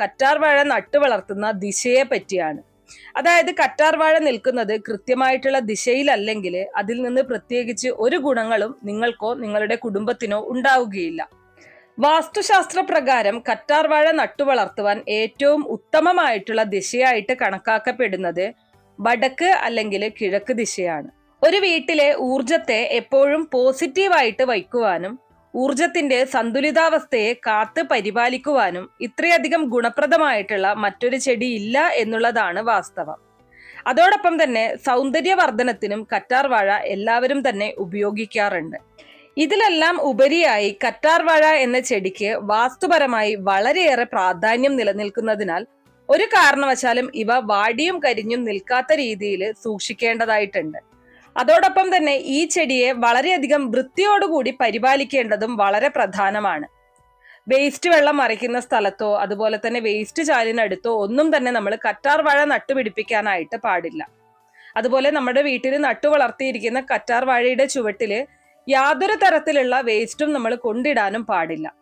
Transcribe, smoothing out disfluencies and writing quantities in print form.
കറ്റാർ വാഴ നട്ടു വളർത്തുന്ന ദിശയെ പറ്റിയാണ്. അതായത് കറ്റാർ വാഴ നിൽക്കുന്നത് കൃത്യമായിട്ടുള്ള ദിശയിലല്ലെങ്കിൽ അതിൽ നിന്ന് പ്രത്യേകിച്ച് ഒരു ഗുണങ്ങളും നിങ്ങൾക്കോ നിങ്ങളുടെ കുടുംബത്തിനോ ഉണ്ടാവുകയില്ല. വാസ്തുശാസ്ത്ര പ്രകാരം കറ്റാർ വാഴ നട്ടുവളർത്തുവാൻ ഏറ്റവും ഉത്തമമായിട്ടുള്ള ദിശയായിട്ട് കണക്കാക്കപ്പെടുന്നത് വടക്ക് അല്ലെങ്കിൽ കിഴക്ക് ദിശയാണ്. ഒരു വീട്ടിലെ ഊർജത്തെ എപ്പോഴും പോസിറ്റീവായിട്ട് വയ്ക്കുവാനും ഊർജത്തിന്റെ സന്തുലിതാവസ്ഥയെ കാത്ത് പരിപാലിക്കുവാനും ഇത്രയധികം ഗുണപ്രദമായിട്ടുള്ള മറ്റൊരു ചെടി ഇല്ല എന്നുള്ളതാണ് വാസ്തവം. അതോടൊപ്പം തന്നെ സൗന്ദര്യവർദ്ധനത്തിനും കറ്റാർ വാഴ എല്ലാവരും തന്നെ ഉപയോഗിക്കാറുണ്ട്. ഇതിലെല്ലാം ഉപരിയായി കറ്റാർ വാഴ എന്ന ചെടിക്ക് വാസ്തുപരമായി വളരെയേറെ പ്രാധാന്യം നിലനിൽക്കുന്നതിനാൽ ഒരു കാരണവശാലും ഇവ വാടിയും കരിഞ്ഞും നിൽക്കാത്ത രീതിയിൽ സൂക്ഷിക്കേണ്ടതായിട്ടുണ്ട്. അതോടൊപ്പം തന്നെ ഈ ചെടിയെ വളരെയധികം വൃത്തിയോടുകൂടി പരിപാലിക്കേണ്ടതും വളരെ പ്രധാനമാണ്. വേസ്റ്റ് വെള്ളം മറിക്കുന്ന സ്ഥലത്തോ അതുപോലെ തന്നെ വേസ്റ്റ് ചാലിനടുത്തോ ഒന്നും തന്നെ നമ്മൾ കറ്റാർ വാഴ നട്ടുപിടിപ്പിക്കാനായിട്ട് പാടില്ല. അതുപോലെ നമ്മുടെ വീട്ടിൽ നട്ടു വളർത്തിയിരിക്കുന്ന കറ്റാർ വാഴയുടെ ചുവട്ടില് യാതൊരു തരത്തിലുള്ള വേസ്റ്റും നമ്മൾ കൊണ്ടിടാനും പാടില്ല.